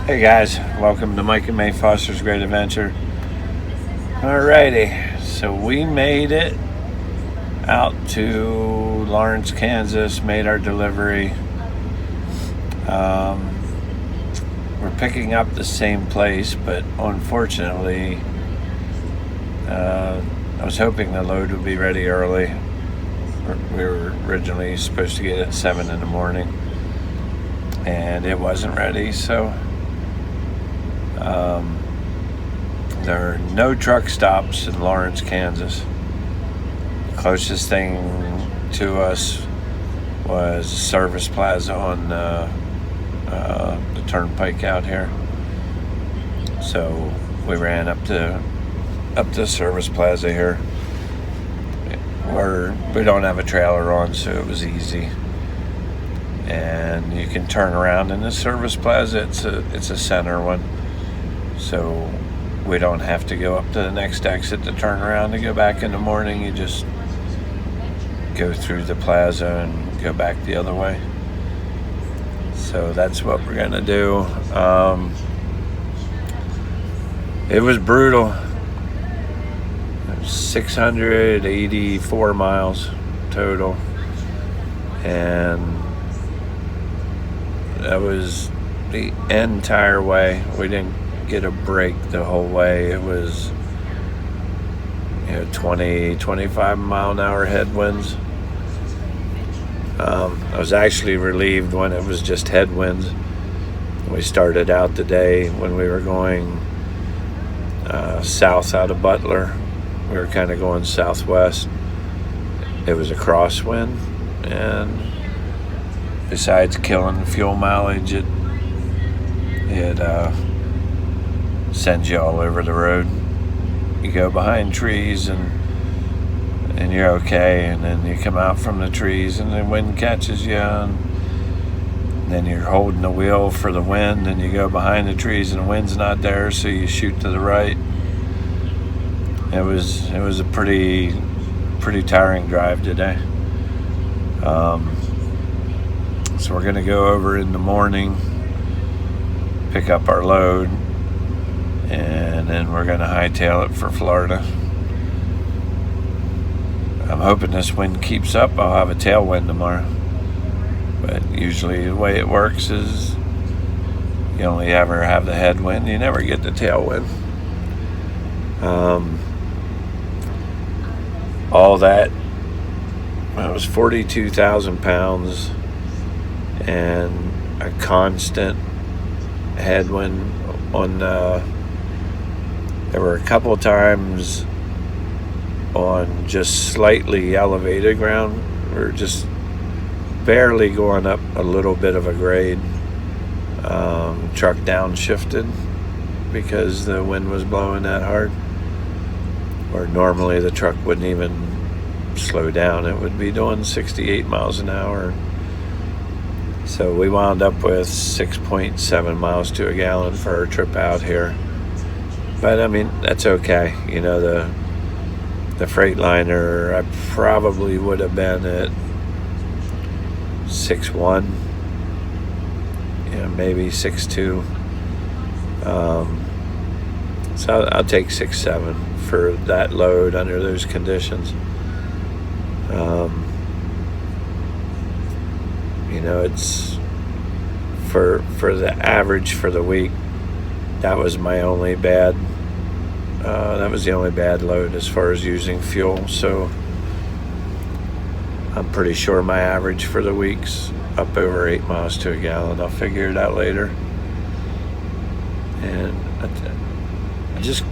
Hey guys, welcome to Mike and May Foster's Great Adventure. Alrighty, so we made it out to Lawrence, Kansas, made our delivery. We're picking up the same place, but unfortunately, I was hoping the load would be ready early. We were originally supposed to get it at 7 in the morning, and it wasn't ready, so there are no truck stops in Lawrence, Kansas. The closest thing to us was Service Plaza on the turnpike out here. So we ran up to Service Plaza here. We don't have a trailer on, so it was easy. And you can turn around in the Service Plaza. It's a center one. So we don't have to go up to the next exit to turn around to go back in the morning. You just go through the plaza and go back the other way. So that's what we're gonna do. It was brutal. 684 miles total, and that was the entire way. We didn't get a break the whole way. It was 20 25 mile an hour headwinds. I was actually relieved when it was just headwinds. We started out the day when we were going south out of Butler. We were kind of going southwest. It was a crosswind, and besides killing fuel mileage, it sends you all over the road. You go behind trees and you're okay, and then you come out from the trees and the wind catches you, and then you're holding the wheel for the wind, and you go behind the trees and the wind's not there, so you shoot to the right. It was a pretty tiring drive today. So we're gonna go over in the morning, pick up our load, and then we're gonna hightail it for Florida. I'm hoping this wind keeps up. I'll have a tailwind tomorrow, but usually the way it works is you only ever have the headwind, you never get the tailwind. All that, it was 42,000 pounds and a constant headwind on there were a couple times on just slightly elevated ground. We were just barely going up a little bit of a grade. Truck downshifted because the wind was blowing that hard. Or normally the truck wouldn't even slow down. It would be doing 68 miles an hour. So we wound up with 6.7 miles to a gallon for our trip out here. But I mean, that's okay. The Freightliner, I probably would have been at 6.1, maybe 6.2. So I'll take 6.7 for that load under those conditions. It's for the average for the week. That was my only bad. That was the only bad load as far as using fuel. So I'm pretty sure my average for the week's up over 8 miles to a gallon. I'll figure it out later. And I just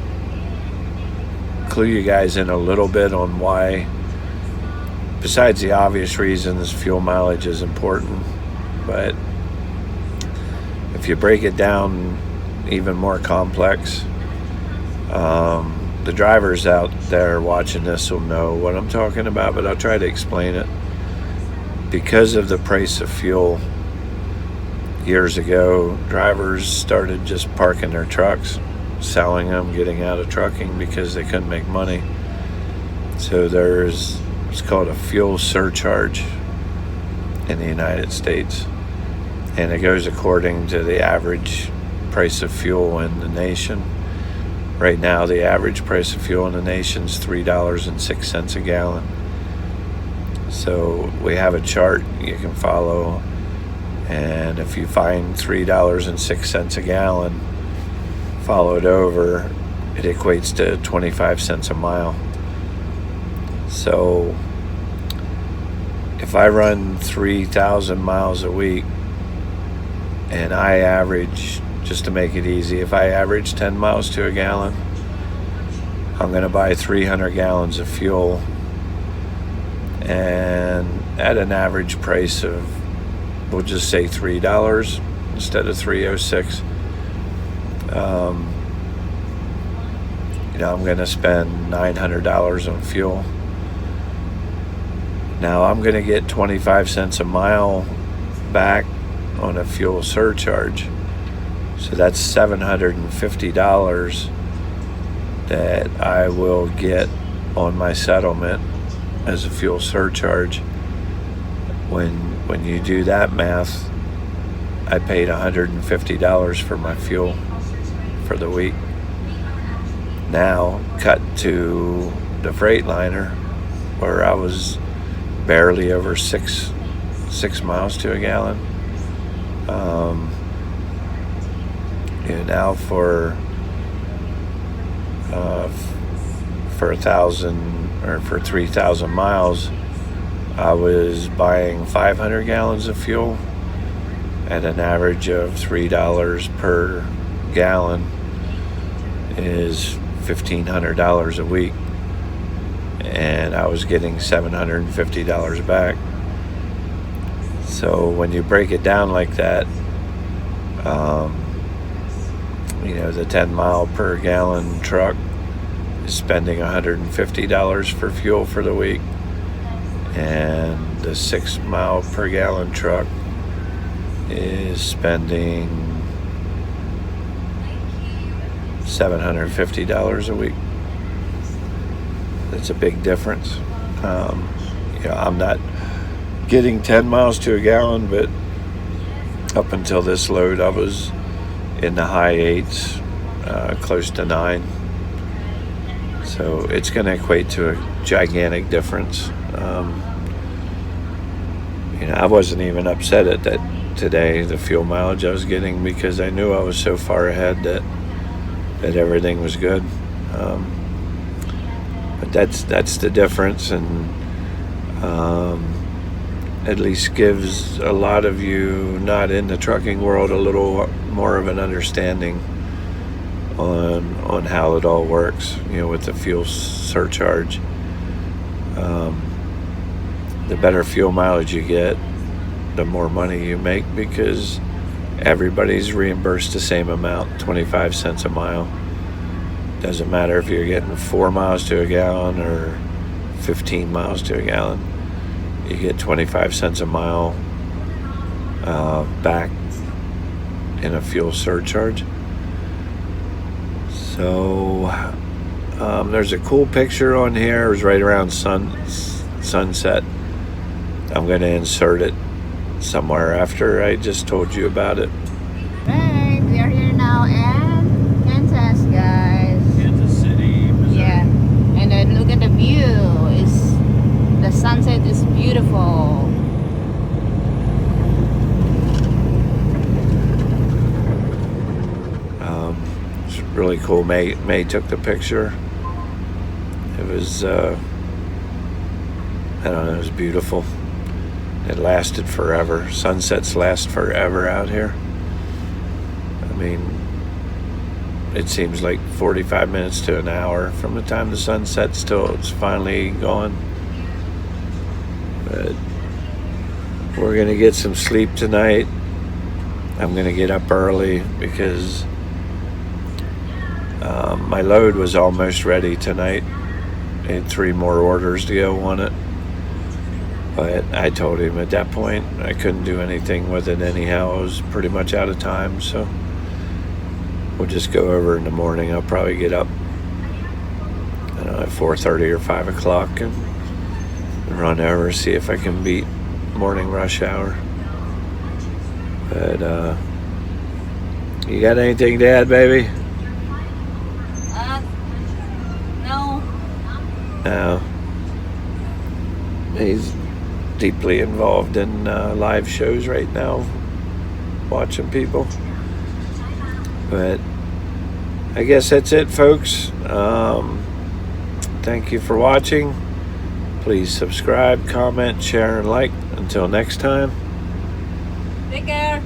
clue you guys in a little bit on why, besides the obvious reasons, fuel mileage is important. But if you break it down even more complex, the drivers out there watching this will know what I'm talking about, but I'll try to explain it. Because of the price of fuel, years ago, drivers started just parking their trucks, selling them, getting out of trucking because they couldn't make money. So it's called a fuel surcharge in the United States, and it goes according to the average price of fuel in the nation. Right now, the average price of fuel in the nation is $3.06 a gallon. So we have a chart you can follow, and if you find $3.06 a gallon, follow it over, it equates to 25 cents a mile. So if I run 3,000 miles a week, and I average, just to make it easy, if I average 10 miles to a gallon, I'm going to buy 300 gallons of fuel, and at an average price of, we'll just say $3 instead of $3.06. I'm going to spend $900 on fuel. Now I'm going to get 25 cents a mile back on a fuel surcharge. So that's $750 that I will get on my settlement as a fuel surcharge. When you do that math, I paid $150 for my fuel for the week. Now cut to the Freightliner, where I was barely over six miles to a gallon. Now for 1,000 or for 3,000 miles, I was buying 500 gallons of fuel at an average of $3 per gallon, is $1,500 a week, and I was getting $750 back. So when you break it down like that, the 10 mile per gallon truck is spending $150 for fuel for the week, and the 6 mile per gallon truck is spending $750 a week. That's a big difference. I'm not getting 10 miles to a gallon, but up until this load, I was in the high 8s, close to 9. So it's going to equate to a gigantic difference. I wasn't even upset at that today, the fuel mileage I was getting, because I knew I was so far ahead that everything was good. But that's the difference, and at least gives a lot of you not in the trucking world a little more of an understanding on how it all works, with the fuel surcharge. The better fuel mileage you get, the more money you make, because everybody's reimbursed the same amount, 25 cents a mile. Doesn't matter if you're getting 4 miles to a gallon or 15 miles to a gallon. You get 25 cents a mile back in a fuel surcharge. So there's a cool picture on here. It was right around sunset. I'm going to insert it somewhere after I just told you about it. Right, we are here now in Kansas, guys. Kansas City, Missouri. Yeah, and then look at the view. The sunset is beautiful. It's really cool. May took the picture. It was, it was beautiful. It lasted forever. Sunsets last forever out here. I mean, it seems like 45 minutes to an hour from the time the sun sets till it's finally gone. But we're going to get some sleep tonight. I'm going to get up early because my load was almost ready tonight. I had 3 more orders to go on it. But I told him at that point I couldn't do anything with it anyhow. I was pretty much out of time, so we'll just go over in the morning. I'll probably get up, at 4:30 or 5 o'clock and run over, see if I can beat morning rush hour. But You got anything to add, baby? No. No. He's deeply involved in live shows right now, watching people. But I guess that's it, folks. Thank you for watching. Please subscribe, comment, share, and like. Until next time. Take care.